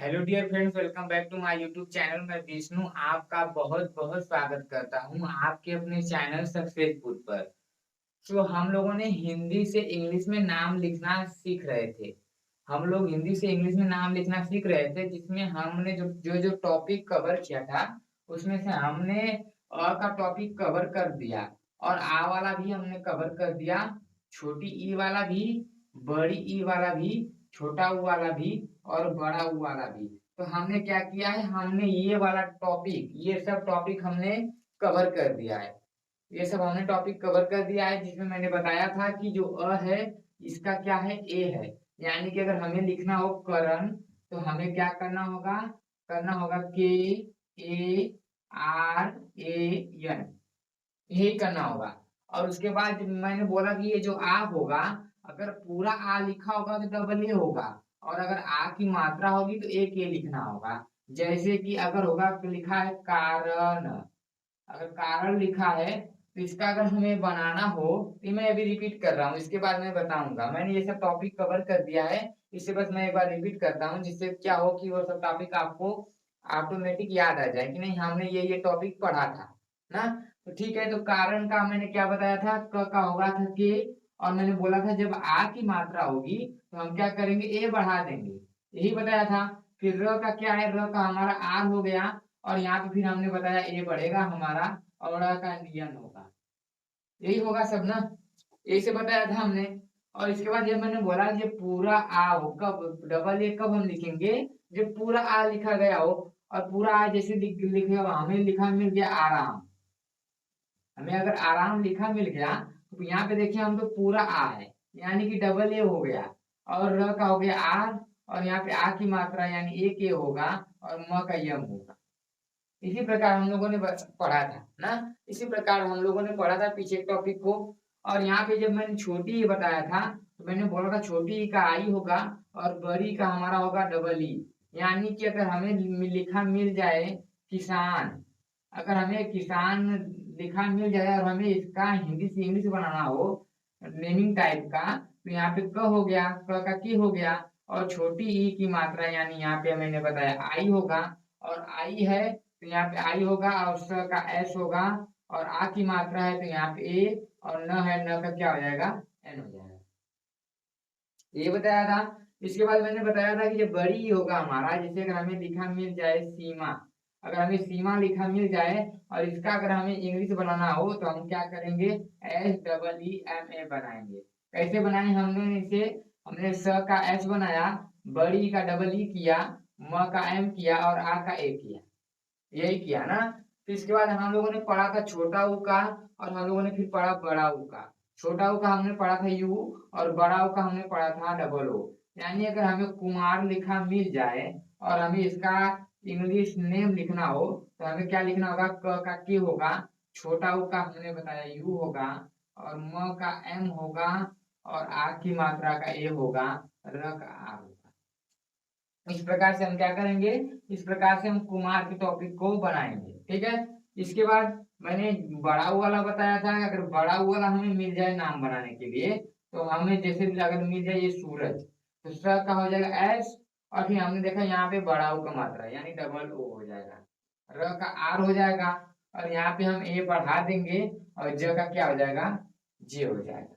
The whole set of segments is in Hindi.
Hello dear friends, welcome back to my YouTube channel. मैं विष्णु आपका बहुत बहुत स्वागत करता हूं आपके अपने चैनल सक्सेसफुल पर। तो हम लोगों ने हिंदी से इंग्लिश में नाम लिखना सीख रहे थे। हम लोग हिंदी से इंग्लिश में नाम लिखना सीख रहे थे, जिसमें हमने जो जो जो टॉपिक कवर किया था उसमें से हमने अ का टॉपिक कवर कर दिया और आ वाला भी हमने कवर कर दिया, छोटी ई वाला भी, बड़ी ई वाला भी, छोटा ऊ वाला भी और बड़ा ऊ वाला भी। तो हमने क्या किया है, हमने ये वाला टॉपिक, ये सब टॉपिक हमने कवर कर दिया है। ये सब हमने टॉपिक कवर कर दिया है, जिसमें मैंने बताया था कि जो अ है इसका क्या है, ए है। यानी कि अगर हमें लिखना हो करण, तो हमें क्या करना होगा के ए आर ए एन, यही करना होगा। और उसके बाद मैंने बोला कि ये जो आ होगा, अगर पूरा आ लिखा होगा तो डबल ए होगा, और अगर आ की मात्रा होगी तो एक ए लिखना होगा। जैसे कि अगर होगा तो लिखा है कारण, अगर कारण लिखा है तो इसका अगर हमें बनाना हो, तो मैं अभी रिपीट कर रहा हूँ, इसके बाद मैं बताऊंगा। मैंने ये सब टॉपिक कवर कर दिया है, इससे बस मैं एक बार रिपीट करता हूँ, जिससे क्या हो कि वो सब टॉपिक आपको ऑटोमेटिक याद आ जाए कि नहीं हमने ये टॉपिक पढ़ा था ना। तो ठीक है, तो कारण का मैंने क्या बताया था, क का होगा था के, और मैंने बोला था जब आ की मात्रा होगी तो हम क्या करेंगे, ए बढ़ा देंगे, यही बताया था। फिर र का क्या है, र का हमारा आर हो गया, और यहाँ पे फिर हमने बताया ए बढ़ेगा हमारा, और ड़ का नियन होगा, यही होगा सब ना, यही से बताया था हमने। और इसके बाद जब मैंने बोला कि पूरा आ हो, कब डबल ए कब हम लिखेंगे, जब पूरा आ लिखा गया हो। और पूरा आ जैसे लिखे हमें लिखा मिल गया आराम, हमें अगर आराम लिखा मिल गया तो यहाँ पे देखिए हम तो पूरा आ है, यानी कि डबल ए हो गया, और र का हो गया आर, और यहाँ पे आ की मात्रा यानी एक ए होगा, और म का यम होगा। इसी प्रकार हम लोगों ने पढ़ा था ना, इसी प्रकार हम लोगों ने पढ़ा था पीछे टॉपिक को। और यहाँ पे जब मैंने छोटी ई बताया था, तो मैंने बोला था छोटी ई का आई होगा, और बड़ी का हमारा होगा डबल ई। यानी कि अगर हमें लिखा मिल जाए किसान, अगर हमें किसान लिखा मिल जाए और हमें इसका हिंदी से इंग्लिश बनाना हो, नेमिंग टाइप का, तो यहाँ पे क हो गया, क का की हो गया, और छोटी ई की मात्रा यानी यहाँ पे मैंने बताया आई होगा, और आई है तो यहाँ पे आई होगा, और स का एस होगा, और आ की मात्रा है तो यहाँ पे ए, और न है, न का क्या हो जाएगा, एन हो जाएगा। ये बताया था। इसके बाद मैंने बताया था कि जब बड़ी होगा हमारा, जैसे अगर हमें लिखा मिल जाए सीमा, अगर हमें सीमा लिखा मिल जाए और इसका अगर हमें इंग्लिश बनाना हो तो हम क्या करेंगे, S double E M A बनाएंगे। कैसे बनाए हमने इसे, हमने स का एस बनाया, बड़ी का डबल ई किया, म का एम किया, और आ का ए किया, यही किया ना। फिर इसके बाद हम लोगों ने पढ़ा था छोटा ऊ का, और हम लोगों ने फिर पढ़ा बड़ा ऊ का। छोटा ऊ का हमने पढ़ा था यू, और बड़ा ऊ का हमने पढ़ा था डबल ओ। यानी अगर हमें कुमार लिखा मिल जाए और हमें इसका इंग्लिश नेम लिखना हो, तो हमें क्या लिखना होगा, क का के होगा, छोटा ऊ का हमने बताया यू होगा, और म का एम होगा, और आ की मात्रा का ए होगा, र का आर होगा। इस प्रकार से हम क्या करेंगे, इस प्रकार से हम कुमार के टॉपिक को बनाएंगे, ठीक है। इसके बाद मैंने बड़ा ऊ वाला बताया था, अगर बड़ा ऊ वाला हमें मिल जाए नाम बनाने के लिए, तो हमें जैसे अगर मिल जाए ये सूरज, तो स का हो जाएगा एस, और फिर हमने देखा यहाँ पे बड़ा ऊ का मात्रा यानी डबल ओ हो जाएगा, र का आर हो जाएगा, और यहाँ पे हम ए बढ़ा देंगे, और ज का क्या हो जाएगा, जे हो जाएगा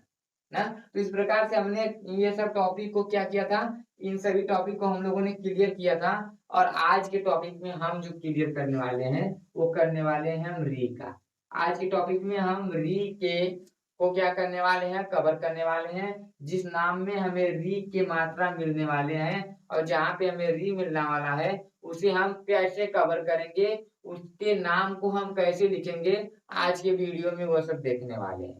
ना। तो इस प्रकार से हमने ये सब टॉपिक को क्या किया था, इन सभी टॉपिक को हम लोगों ने क्लियर किया था। और आज के टॉपिक में हम जो क्लियर करने वाले हैं, वो करने वाले हैं हम री का। आज के टॉपिक में हम री के को क्या करने वाले हैं, कवर करने वाले हैं। जिस नाम में हमें री के मात्रा मिलने वाले हैं, और जहाँ पे हमें री मिलने वाला है, उसे हम कैसे कवर करेंगे, उसके नाम को हम कैसे लिखेंगे, आज के वीडियो में वो सब देखने वाले हैं,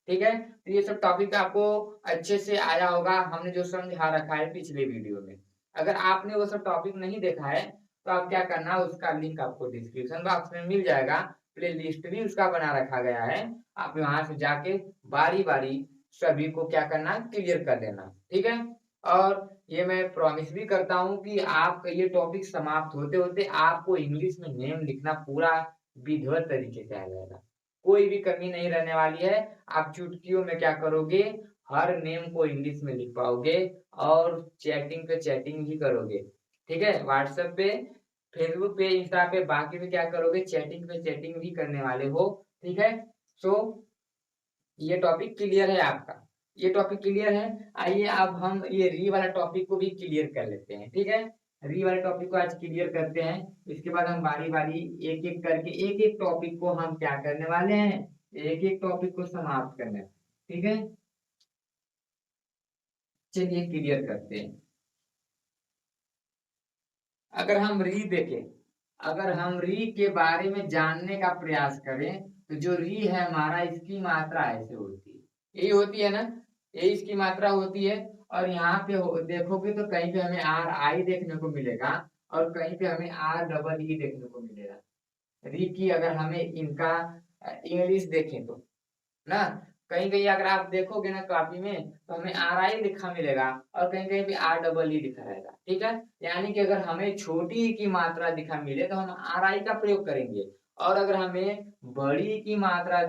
ठीक है। तो ये सब टॉपिक आपको अच्छे से आया होगा, हमने जो समझा रखा है पिछले वीडियो में। अगर आपने वो सब टॉपिक नहीं देखा है, तो आप क्या करना, उसका लिंक आपको डिस्क्रिप्शन बॉक्स में मिल जाएगा, प्ले लिस्ट भी उसका बना रखा गया है, आप वहां से जाके बारी बारी सभी को क्या करना, क्लियर कर लेना, ठीक है। और ये मैं प्रॉमिस भी करता हूँ कि आपका ये टॉपिक समाप्त होते होते आपको इंग्लिश में नेम लिखना पूरा विधिवत तरीके से आ जाएगा, कोई भी कमी नहीं रहने वाली है। आप चुटकियों में क्या करोगे, हर नेम को इंग्लिश में लिख पाओगे, और चैटिंग पे चैटिंग भी करोगे। ठीक है, व्हाट्सएप पे, फेसबुक पे, इंस्टा पे, बाकी पे क्या करोगे, चैटिंग पे चैटिंग भी करने वाले हो। ठीक है, सो ये टॉपिक क्लियर है आपका, ये टॉपिक क्लियर है। आइए अब हम ये री वाला टॉपिक को भी क्लियर कर लेते हैं। ठीक है, री वाले टॉपिक को आज क्लियर करते हैं। इसके बाद हम बारी बारी एक एक करके एक एक टॉपिक को हम क्या करने वाले हैं, एक एक टॉपिक को समाप्त करने। ठीक है, चलिए क्लियर करते हैं। अगर हम री देखें, अगर हम री के बारे में जानने का प्रयास करें, तो जो री है हमारा, इसकी मात्रा ऐसे होती है, यही होती है ना, यही इसकी मात्रा होती है। और यहाँ पे देखोगे तो कहीं पे हमें आर आई देखने को मिलेगा, और कहीं पे हमें आर डबल ई देखने को मिलेगा। री की अगर हमें इनका इंग्लिश देखें तो ना, कहीं कहीं अगर आप देखोगे ना कॉपी में, तो हमें आर आई लिखा मिलेगा, और कहीं कहीं पे आर डबल ई लिखा रहेगा। ठीक है, यानी कि अगर हमें छोटी ई की मात्रा लिखा मिले तो हम आर आई का प्रयोग करेंगे, और अगर हमें बड़ी की मात्रा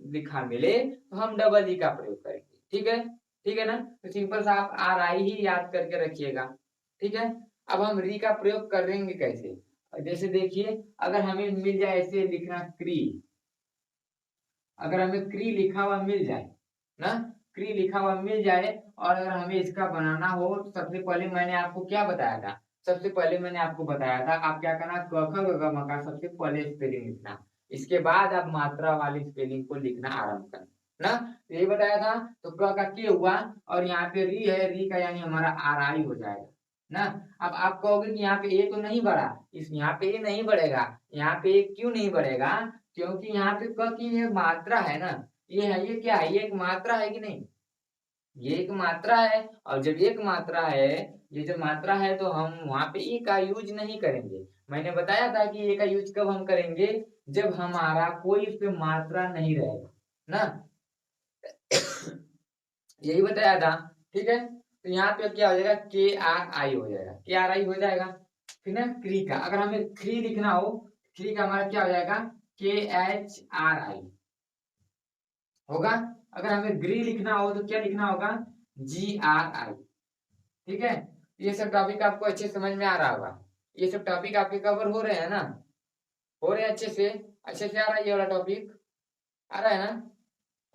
लिखा मिले तो हम डबल ई का प्रयोग करेंगे। ठीक है, ठीक है ना, तो सिंपल सा आप आर आई ही याद करके रखिएगा। ठीक है, अब हम री का प्रयोग करेंगे कैसे, जैसे देखिए, अगर हमें मिल जाए ऐसे लिखना क्री, अगर हमें क्री लिखा हुआ मिल जाए ना, क्री लिखा हुआ मिल जाए, और अगर हमें इसका बनाना हो, तो सबसे पहले मैंने आपको क्या बताया था, सबसे पहले मैंने आपको बताया था आप क्या करना, क ख ग घ म का सबसे पहले स्पेलिंग लिखना, इसके बाद आप मात्रा वाली स्पेलिंग को लिखना आरंभ करना ना, तो यही बताया था। तो क का के हुआ, और यहाँ पे री है, री का यानी हमारा आर आई हो जाएगा ना। अब आप कहोगे कि यहाँ पे ए तो नहीं बढ़ा, इस यहाँ पे ए नहीं बढ़ेगा, यहाँ पे ए क्यों नहीं बढ़ेगा, क्योंकि यहाँ पे क की ये मात्रा है ना, ये है, ये क्या है, ये एक मात्रा है कि नहीं, ये एक मात्रा है, और जब एक मात्रा है, ये जब मात्रा है, तो हम वहां पे ई का यूज नहीं करेंगे। मैंने बताया था कि ए का यूज कब हम करेंगे, जब हमारा कोई उस पे मात्रा नहीं रहेगा ना, यही बताया था। ठीक है, तो यहाँ पे क्या हो जाएगा, के आर आई हो जाएगा, के आर आई हो जाएगा। फिर ना क्री का, अगर हमें थ्री लिखना हो, थ्री का हमारा क्या हो जाएगा, के एच आर आई होगा। अगर हमें ग्री लिखना हो तो क्या लिखना होगा, जी आर आई। ठीक है, ये सब टॉपिक आपको अच्छे समझ में आ रहा होगा, ये सब टॉपिक आपके कवर हो रहे हैं ना, हो रहे हैं अच्छे से, अच्छे से आ रहा है ये वाला टॉपिक, आ रहा है ना।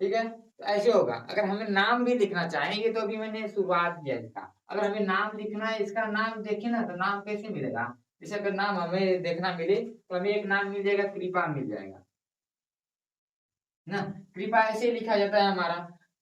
ठीक है, तो ऐसे होगा। अगर हमें नाम भी लिखना चाहेंगे, तो अभी मैंने शुरुआत किया इसका, अगर हमें नाम लिखना है, इसका नाम देखे ना, तो नाम कैसे मिलेगा, जैसे अगर नाम हमें देखना मिले, तो हमें एक नाम मिल जाएगा, कृपा मिल जाएगा ना। कृपा ऐसे ही लिखा जाता है हमारा,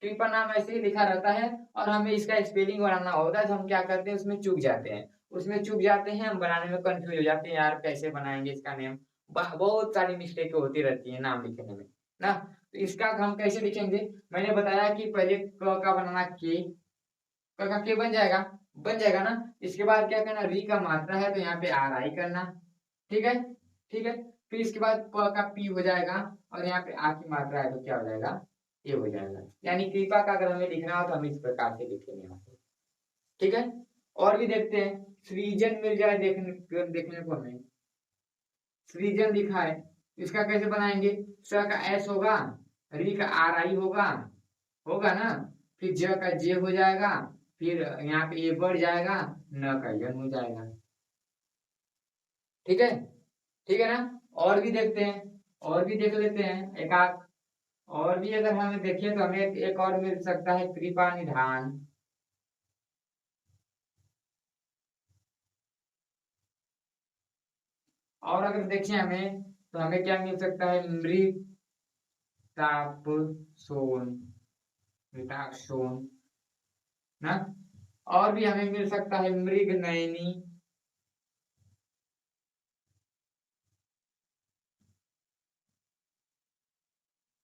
कृपा नाम ऐसे ही लिखा रहता है, और हमें इसका स्पेलिंग बनाना होता है, तो हम क्या करते हैं, उसमें चूक जाते हैं, उसमें चूक जाते हैं, हम बनाने में कंफ्यूज हो जाते हैं, यार कैसे बनाएंगे इसका नेम, बहुत सारी मिस्टेक होती रहती है नाम लिखने में ना। तो इसका हम कैसे लिखेंगे, मैंने बताया कि पहले क का बनाना के, क का के बन जाएगा, बन जाएगा ना। इसके बाद क्या करना, री का मात्रा है, तो यहाँ पे आर आई करना। ठीक है, ठीक है, फिर इसके बाद प का पी हो जाएगा, और यहाँ पे आ की मात्रा है, तो क्या हो जाएगा, ये हो जाएगा। यानी कृपा का अगर हमें लिखना हो, तो हम इस प्रकार से लिखेंगे यहाँ पे। ठीक है, और भी देखते हैं, सृजन मिल जाए देखने देखने को हमें, सृजन लिखा है, इसका कैसे बनाएंगे, स का एस होगा, री का आर आई होगा, होगा ना, फिर ज का जे हो जाएगा, फिर यहाँ पे ये बढ़ जाएगा, न का यन हो जाएगा। ठीक है, ठीक है ना। और भी देखते हैं, और भी देख लेते हैं एक आध, और भी अगर हमें देखिए, तो हमें एक और मिल सकता है, कृपा निधान। और अगर देखें हमें, तो हमें क्या मिल सकता है, मृताप सोन, मृताक सोन ना। और भी हमें मिल सकता है, मृग नयनी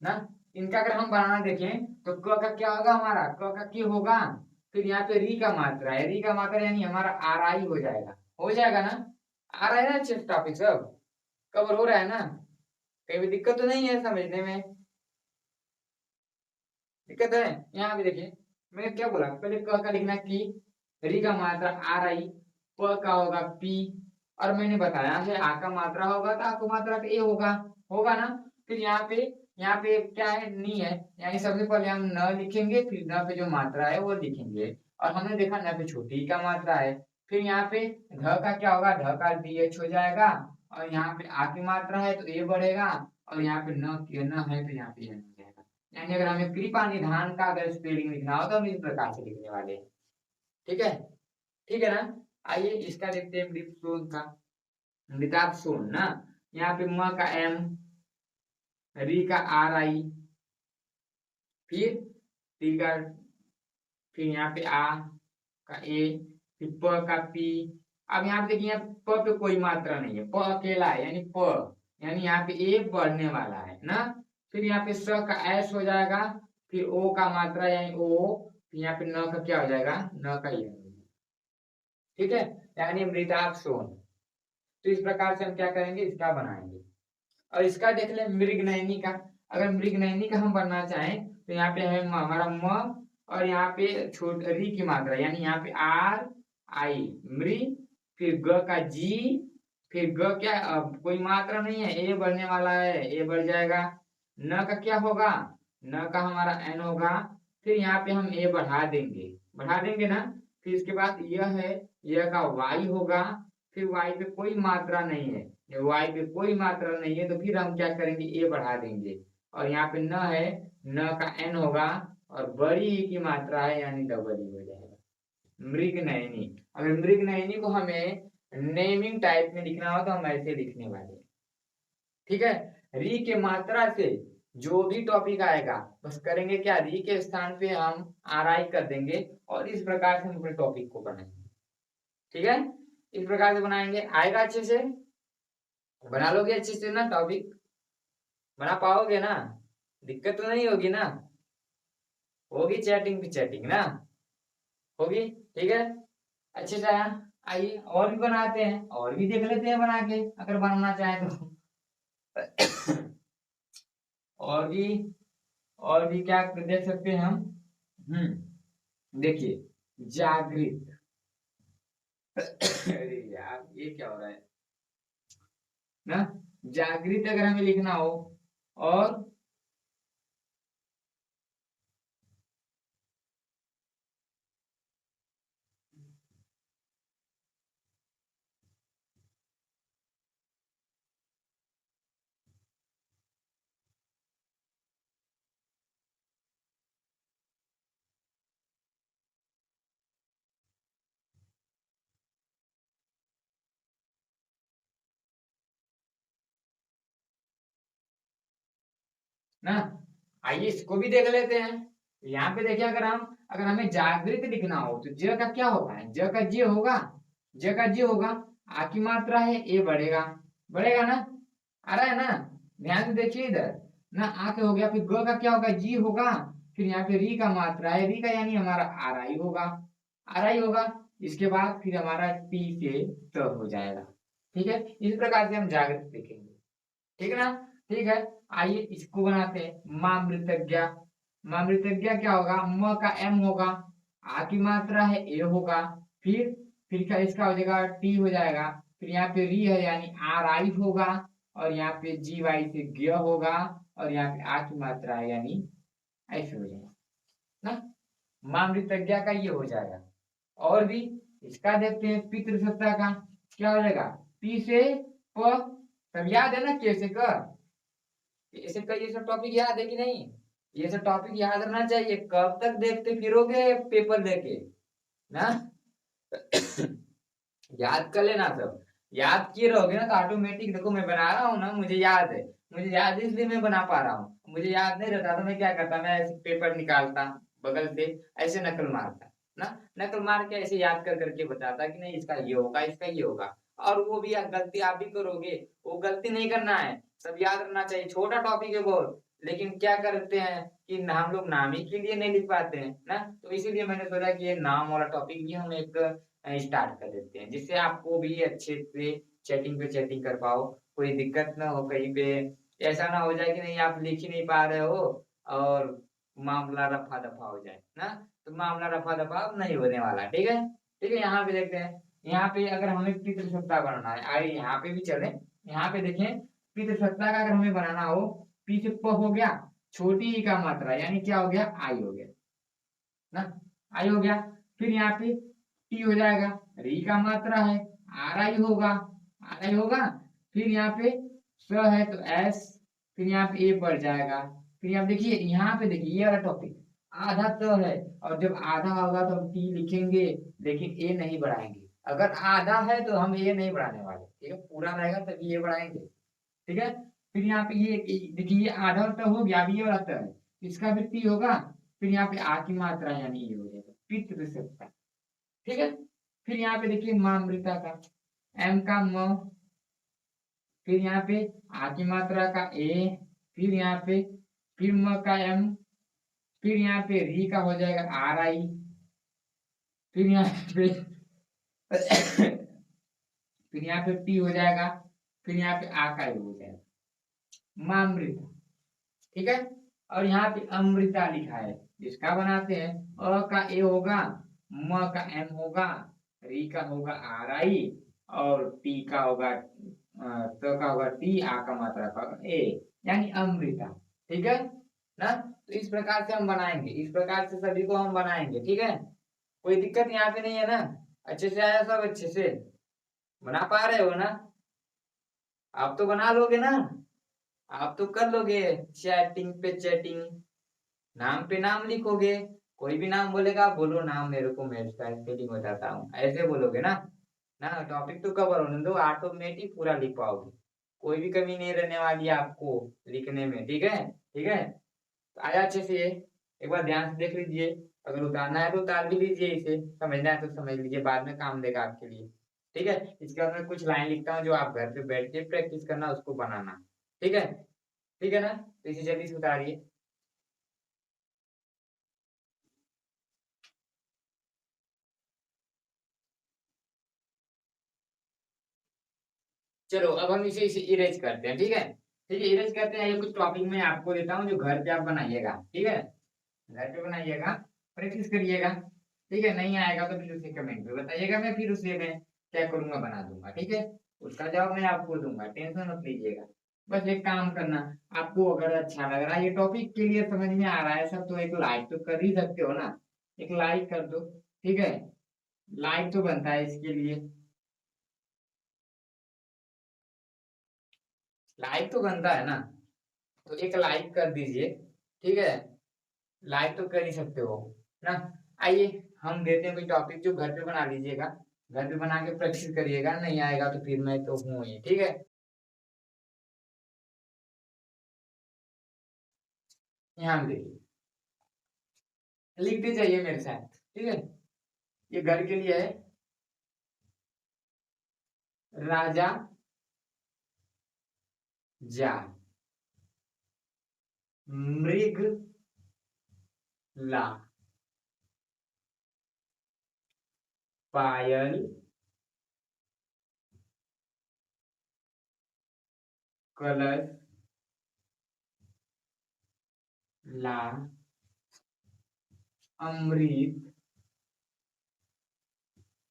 ना। इनका अगर हम बनाना देखें, तो क का क्या होगा, हमारा क का की होगा, फिर यहाँ पे री का मात्रा है, री का मात्रा यानी हमारा आर आई हो जाएगा ना, आ रहा है ना, अच्छे टॉपिक सब कवर हो रहा है ना, कहीं भी दिक्कत तो नहीं है समझने में, दिक्कत है। यहाँ पे देखिए, मैंने क्या बोला, पहले क का लिखना की, री का मात्रा आर आई, प का होगा पी, और मैंने बताया है आ का मात्रा होगा, तो आ का मात्रा का ए होगा, होगा ना। फिर यहाँ पे क्या है, नी है, यानी सबसे पहले हम न लिखेंगे, फिर न पे जो मात्रा है वो लिखेंगे, और हमने देखा न पे छोटी ई का मात्रा है, फिर यहाँ पे ध का क्या होगा, ढ का DH हो जाएगा, और यहाँ पे आ की मात्रा है तो ए बढ़ेगा, और यहाँ पे न है तो यहाँ पे एन हो जाएगा। यानी अगर हमें कृपा निधान का अगर स्पेलिंग लिखना हो तो हम इस प्रकार से लिखने वाले हैं। ठीक है, ठीक है ना। आइए इसका देखते हैं मृत सोन का। मृताप सोन ना, यहाँ पे म का M, री का RI, फिर टी का, फिर यहाँ पे आ का ए, फिर प का पी। अब यहाँ पे देखिए प पे कोई मात्रा नहीं है, प अकेला है यानी प, यानी यहाँ पे ए बढ़ने वाला है ना। फिर यहाँ पे स का एस हो जाएगा, फिर ओ का मात्रा यानी ओ, फिर यहाँ पे न का क्या हो जाएगा, न का ये। ठीक है, यानी मृताप सोन। तो इस प्रकार से हम क्या करेंगे, इसका बनाएंगे। और इसका देख ले मृगनयनी का। अगर मृगनयनी का हम बनना चाहें तो यहाँ पे हमें हमारा म, और यहाँ पे छोट री की मात्रा यानी यहाँ पे RI मृ, फिर ग का जी, फिर ग क्या कोई मात्रा नहीं है, ए बढ़ने वाला है, ए बढ़ जाएगा। न का क्या होगा, न का हमारा N होगा, फिर यहाँ पे हम ए बढ़ा देंगे ना। फिर इसके बाद यह है, यह का Y होगा, फिर Y पे कोई मात्रा नहीं है, Y पे कोई मात्रा नहीं है तो फिर हम क्या करेंगे, ए बढ़ा देंगे, और यहाँ पे न है, न का N होगा, और बड़ी ई की मात्रा है यानी डबल ई हो जाएगा, मृगनयनी। अगर मृगनयनी को हमें नेमिंग टाइप में लिखना हो तो हम ऐसे लिखने वाले हैं। ठीक है, री के मात्रा से जो भी टॉपिक आएगा बस करेंगे क्या, री के स्थान पे हम RI कर देंगे, और इस प्रकार से हम अपने टॉपिक को बनाएंगे। ठीक है, इस प्रकार से बनाएंगे, आएगा अच्छे से, बना लोगे अच्छे से ना, टॉपिक बना पाओगे ना, दिक्कत तो नहीं होगी ना, होगी चैटिंग पे चैटिंग ना, होगी। ठीक है, अच्छे से आइए और भी बनाते हैं, और भी देख लेते हैं बना के, अगर बनाना चाहे तो। और भी, और भी क्या देख सकते हैं हम। देखिए जागृत। अरे यार ये क्या हो रहा है ना, जागृत अगर हमें लिखना हो, और ना, आइए इसको भी देख लेते हैं। यहाँ पे देखिए, अगर हमें जागृत लिखना हो तो ज का क्या होगा, ज का जे होगा, ज का जे होगा, आ की मात्रा है, ए बढ़ेगा, बढ़ेगा ना, आ रहा है ना, ध्यान से देखिए इधर ना, आ के हो गया, फिर ग का क्या होगा, जी होगा, फिर यहाँ पे री का मात्रा है, री का यानी हमारा RI होगा, RI होगा। इसके बाद फिर हमारा टी से त हो जाएगा। ठीक है, इस प्रकार से हम जागृत लिखेंगे। ठीक है ना, ठीक है। आइए इसको बनाते हैं, माँ मृतज्ञा। माँ मृतज्ञा क्या होगा, म का M होगा, आ की मात्रा है, ए होगा, फिर क्या इसका हो जाएगा, टी हो जाएगा, फिर यहाँ पे री है यानी RI होगा, और यहाँ पे GY से ज्ञ होगा, और यहाँ पे आ की मात्रा है यानी ऐसे हो जाएगा ना। माँ मृतज्ञा का ये हो जाएगा। और भी इसका देखते हैं, पितृसत्ता का क्या हो जाएगा, पी से प, सब याद है ना, कैसे कर, ऐसे का ये सब टॉपिक याद है कि नहीं, ये सब टॉपिक याद रहना चाहिए, कब तक देखते फिरोगे पेपर लेके ना। याद कर लेना सब, याद किए रहोगे ना तो ऑटोमेटिक, देखो मैं बना रहा हूँ ना, मुझे याद है, मुझे याद है इसलिए मैं बना पा रहा हूँ, मुझे याद नहीं रहता तो मैं क्या करता, मैं ऐसे पेपर निकालता बगल से, ऐसे नकल मारता ना, नकल मार के ऐसे याद कर करके बताता कि नहीं इसका ये होगा, इसका ये होगा। और वो भी गलती आप भी करोगे, वो गलती नहीं करना है, सब याद रखना चाहिए, छोटा टॉपिक है बहुत, लेकिन क्या करते हैं कि हम लोग नाम ही के लिए नहीं लिख पाते हैं ना, तो इसीलिए मैंने सोचा कि ये नाम वाला टॉपिक भी हम एक स्टार्ट कर देते हैं, जिससे आपको भी अच्छे से चैटिंग पे चैटिंग कर पाओ, कोई दिक्कत ना हो कहीं पे, ऐसा ना हो जाए कि नहीं आप लिख ही नहीं पा रहे हो और मामला रफा दफा हो जाए ना, तो मामला रफा दफा नहीं होने वाला। ठीक है, ठीक है, यहाँ पे देखते हैं, यहाँ पे अगर हमें पितृसत्ता बनाना है, आइए यहाँ पे भी चले, यहाँ पे देखें, पितृसत्ता का अगर हमें बनाना हो, पी से प हो गया, छोटी ई का मात्रा यानी क्या हो गया, आई हो गया ना, आई हो गया, फिर यहाँ पे टी हो जाएगा, री का मात्रा है, आर आई होगा, आर आई होगा। फिर यहाँ पे स है तो एस, फिर यहाँ पे ए बढ़ जाएगा। फिर यहाँ देखिए, यहाँ पे देखिए ये वाला टॉपिक, आधा तो है, और जब आधा होगा तो हम टी लिखेंगे, लेकिन ए नहीं बढ़ाएंगे। अगर आधा है तो हम ए नहीं बढ़ाने वाले, ठीक है, पूरा रहेगा तभी ए बढ़ाएंगे, ठीक है। फिर यहाँ पे ये देखिए, ये आधा तो हो गया, अब ये वाला तो है, इसका भी टी होगा। फिर यहाँ पे आ की मात्रा यानी ये हो जाएगा, पितृ सत्ता, ठीक है। फिर यहाँ पे देखिए मामृता का, एम का म, फिर यहाँ पे आ की मात्रा का ए, फिर यहाँ पे फिर म का एम, फिर यहाँ पे री का हो जाएगा आर आई, फिर यहाँ पे फिर यहाँ पे टी हो जाएगा, फिर यहाँ पे आ का हो जाएगा, मामृता, ठीक है। और यहाँ पे अमृता लिखा है, इसका बनाते हैं, अ का ए होगा, म का एम होगा, री का होगा आर आई, और टी का होगा तो का होगा टी, आ का मात्रा का ए, यानी अमृता, ठीक है ना। तो इस प्रकार से हम बनाएंगे, इस प्रकार से सभी को हम बनाएंगे, ठीक है। कोई दिक्कत यहाँ पे नहीं है ना, अच्छे से आया सब, अच्छे से बना पा रहे हो ना, आप तो बना लोगे ना, आप तो कर लोगे, चैटिंग पे चैटिंग, नाम पे नाम लिखोगे, कोई भी नाम बोलेगा बोलो नाम मेरे को, मैं इसका स्पेलिंग बताता हूँ, ऐसे बोलोगे ना। ना टॉपिक तो कवर होने दो, ऑटोमेटिक पूरा लिख पाओगे, कोई भी कमी नहीं रहने वाली है आपको लिखने में, ठीक है, ठीक है। तो आया अच्छे से, ये एक बार ध्यान से देख लीजिए, अगर उतारना है तो उतार भी लीजिए, इसे समझना है तो समझ लीजिए, बाद में काम देगा आपके लिए, ठीक है। इसके बाद मैं कुछ लाइन लिखता हूँ जो आप घर पे बैठ के प्रैक्टिस करना, उसको बनाना, ठीक है, ठीक है ना। तो इसे जल्दी से उतारिए। चलो अब हम इसे इसे इरेज करते हैं, ठीक है, ठीक है, इरेज करते हैं। ये कुछ टॉपिक मैं आपको देता हूँ जो घर पे आप बनाइएगा, ठीक है, घर पे बनाइएगा, प्रैक्टिस करिएगा, ठीक है। नहीं आएगा तो फिर उसे कमेंट में बताइएगा, मैं फिर उसे मैं क्या करूंगा, बना दूंगा, ठीक है। उसका जवाब मैं आपको दूंगा, टेंशन मत लीजिएगा। बस एक काम करना, आपको अगर अच्छा लग रहा है, ये टॉपिक के लिए समझ में आ रहा है सब, तो एक लाइक तो कर ही सकते हो ना, एक लाइक कर दो, ठीक है, लाइक तो बनता है इसके लिए, लाइक तो बनता है ना, तो एक लाइक कर दीजिए, ठीक है, लाइक तो कर ही सकते हो ना। आइए हम देते हैं कोई टॉपिक जो घर पे बना लीजिएगा, घर पे बना के प्रैक्टिस करिएगा, नहीं आएगा तो फिर मैं तो हूँ ही, ठीक है। यहाँ देखिए, लिखते जाइए मेरे साथ, ठीक है। ये घर के लिए है, राजा जा, मृग ला, पायल कलश ला, अमृत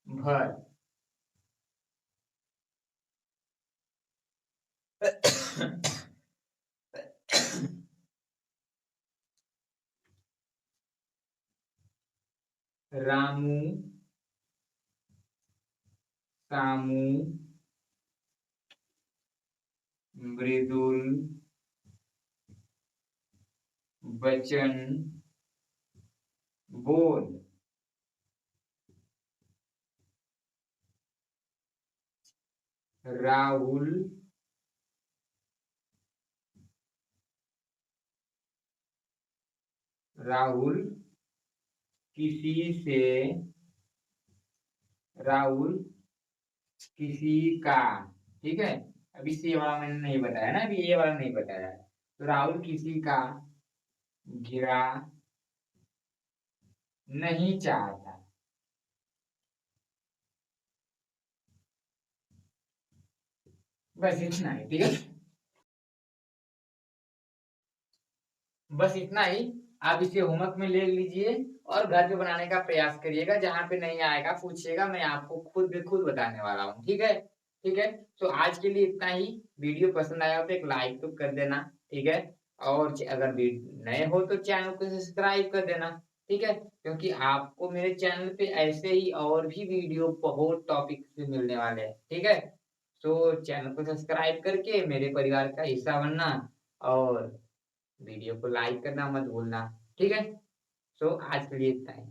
भर। रामू सामू मृदुल बचन बोल। राहुल राहुल किसी से, राहुल किसी का, ठीक है। अभी ये वाला मैंने नहीं बताया ना, अभी ये वाला नहीं बताया है। तो राहुल किसी का घिरा नहीं चाहता, बस इतना ही, ठीक है, बस इतना ही। आप इसे होमवर्क में ले लीजिए और घर पे बनाने का प्रयास करिएगा, जहां पे नहीं आएगा पूछिएगा, मैं आपको खुद भी खुद बताने वाला हूँ, ठीक है, ठीक है। तो आज के लिए इतना ही, वीडियो पसंद आया हो तो एक लाइक तो कर देना, ठीक है, और अगर नए हो तो चैनल को सब्सक्राइब कर देना, ठीक है? क्योंकि आपको मेरे चैनल पे ऐसे ही और भी वीडियो बहुत टॉपिक से मिलने वाले हैं, ठीक है? सो चैनल को सब्सक्राइब करके मेरे परिवार का हिस्सा बनना और वीडियो को लाइक करना मत भूलना, ठीक है? सो आज के लिए इतना ही।